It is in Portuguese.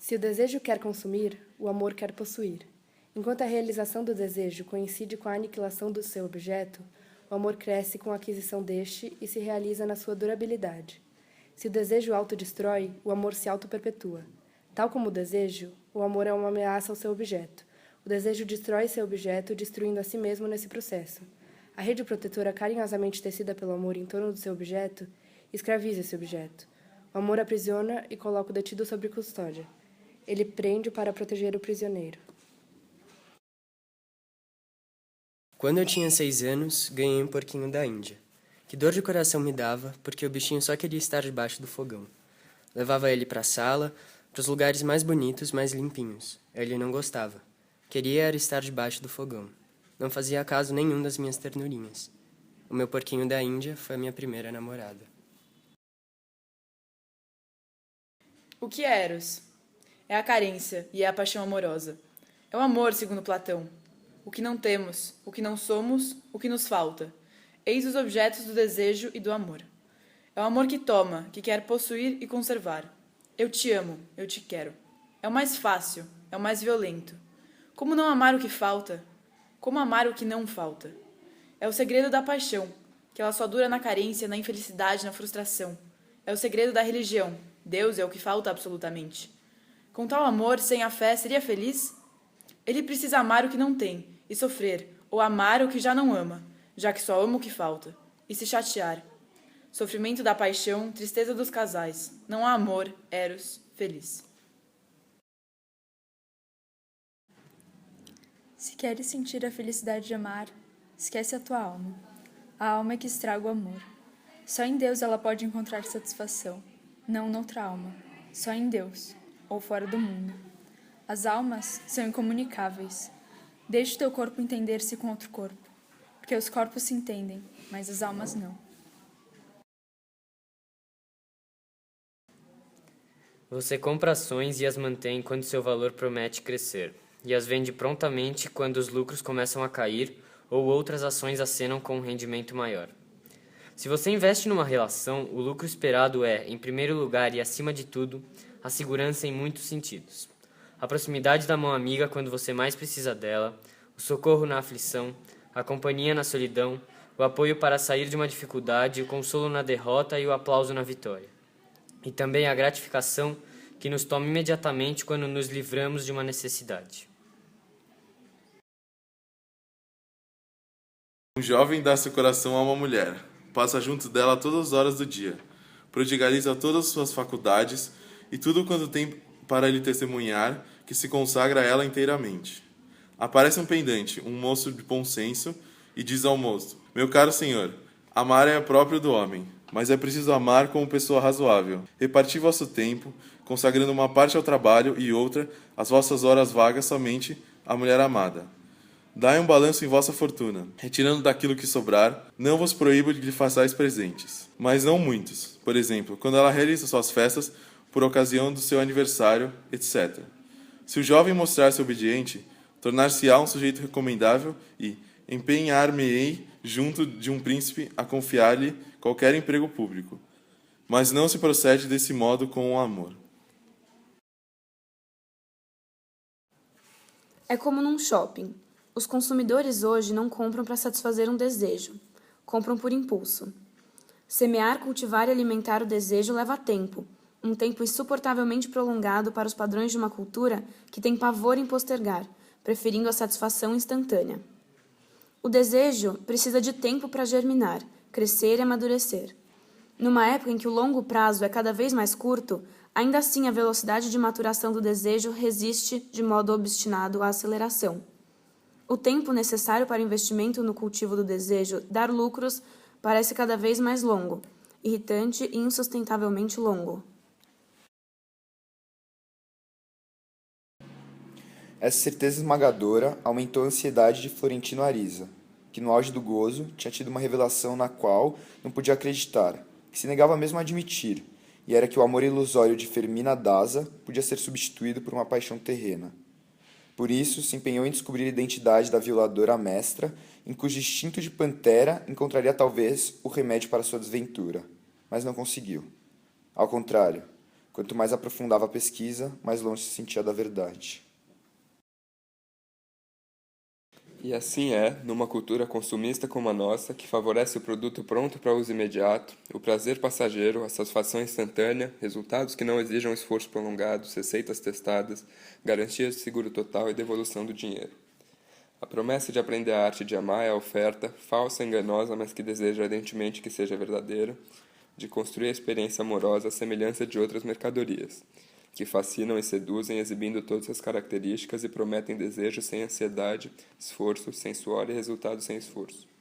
Se o desejo quer consumir, o amor quer possuir. Enquanto a realização do desejo coincide com a aniquilação do seu objeto, o amor cresce com a aquisição deste e se realiza na sua durabilidade. Se o desejo autodestrói, o amor se autoperpetua. Tal como o desejo, o amor é uma ameaça ao seu objeto. O desejo destrói seu objeto, destruindo a si mesmo nesse processo. A rede protetora carinhosamente tecida pelo amor em torno do seu objeto escraviza esse objeto. O amor aprisiona e coloca o detido sob custódia. Ele prende para proteger o prisioneiro. Quando eu tinha 6 anos, ganhei um porquinho da Índia. Que dor de coração me dava, porque o bichinho só queria estar debaixo do fogão. Levava ele para a sala, para os lugares mais bonitos, mais limpinhos. Ele não gostava. Queria era estar debaixo do fogão. Não fazia caso nenhum das minhas ternurinhas. O meu porquinho da Índia foi a minha primeira namorada. O que é Eros? É a carência e é a paixão amorosa. É o amor, segundo Platão. O que não temos, o que não somos, o que nos falta. Eis os objetos do desejo e do amor. É o amor que toma, que quer possuir e conservar. Eu te amo, eu te quero. É o mais fácil, é o mais violento. Como não amar o que falta? Como amar o que não falta? É o segredo da paixão, que ela só dura na carência, na infelicidade, na frustração. É o segredo da religião. Deus é o que falta absolutamente. Com tal amor, sem a fé, seria feliz? Ele precisa amar o que não tem, e sofrer, ou amar o que já não ama, já que só ama o que falta, e se chatear. Sofrimento da paixão, tristeza dos casais. Não há amor, Eros, feliz. Se queres sentir a felicidade de amar, esquece a tua alma. A alma é que estraga o amor. Só em Deus ela pode encontrar satisfação, não noutra alma. Só em Deus, ou fora do mundo. As almas são incomunicáveis. Deixe o teu corpo entender-se com outro corpo, porque os corpos se entendem, mas as almas não. Você compra ações e as mantém quando seu valor promete crescer, e as vende prontamente quando os lucros começam a cair ou outras ações acenam com um rendimento maior. Se você investe numa relação, o lucro esperado é, em primeiro lugar e acima de tudo, a segurança em muitos sentidos. A proximidade da mão amiga quando você mais precisa dela, o socorro na aflição, a companhia na solidão, o apoio para sair de uma dificuldade, o consolo na derrota e o aplauso na vitória. E também a gratificação que nos toma imediatamente quando nos livramos de uma necessidade. Um jovem dá seu coração a uma mulher, passa junto dela todas as horas do dia, prodigaliza todas as suas faculdades e tudo quanto tem para lhe testemunhar, que se consagra a ela inteiramente. Aparece um pendente, um moço de bom senso, e diz ao moço: meu caro senhor, amar é próprio do homem, mas é preciso amar como pessoa razoável. Reparti vosso tempo, consagrando uma parte ao trabalho e outra, as vossas horas vagas somente à mulher amada. Dai um balanço em vossa fortuna, retirando daquilo que sobrar, não vos proíbo de lhe façais presentes, mas não muitos. Por exemplo, quando ela realiza suas festas, por ocasião do seu aniversário, etc. Se o jovem mostrar-se obediente, tornar-se-á um sujeito recomendável e empenhar-me-ei junto de um príncipe a confiar-lhe qualquer emprego público. Mas não se procede desse modo com o amor. É como num shopping. Os consumidores hoje não compram para satisfazer um desejo, compram por impulso. Semear, cultivar e alimentar o desejo leva tempo, um tempo insuportavelmente prolongado para os padrões de uma cultura que tem pavor em postergar, preferindo a satisfação instantânea. O desejo precisa de tempo para germinar, crescer e amadurecer. Numa época em que o longo prazo é cada vez mais curto, ainda assim a velocidade de maturação do desejo resiste de modo obstinado à aceleração. O tempo necessário para o investimento no cultivo do desejo dar lucros parece cada vez mais longo, irritante e insustentavelmente longo. Essa certeza esmagadora aumentou a ansiedade de Florentino Ariza, que no auge do gozo tinha tido uma revelação na qual não podia acreditar, que se negava mesmo a admitir, e era que o amor ilusório de Fermina Daza podia ser substituído por uma paixão terrena. Por isso, se empenhou em descobrir a identidade da violadora mestra, em cujo instinto de pantera encontraria talvez o remédio para sua desventura, mas não conseguiu. Ao contrário, Quanto mais aprofundava a pesquisa, mais longe se sentia da verdade. E assim é, numa cultura consumista como a nossa, que favorece o produto pronto para uso imediato, o prazer passageiro, a satisfação instantânea, resultados que não exijam esforço prolongado, receitas testadas, garantias de seguro total e devolução do dinheiro. A promessa de aprender a arte de amar é a oferta, falsa e enganosa, mas que deseja ardentemente que seja verdadeira, de construir a experiência amorosa à semelhança de outras mercadorias, que fascinam e seduzem exibindo todas as características e prometem desejo sem ansiedade, esforço sem suor e resultado sem esforço.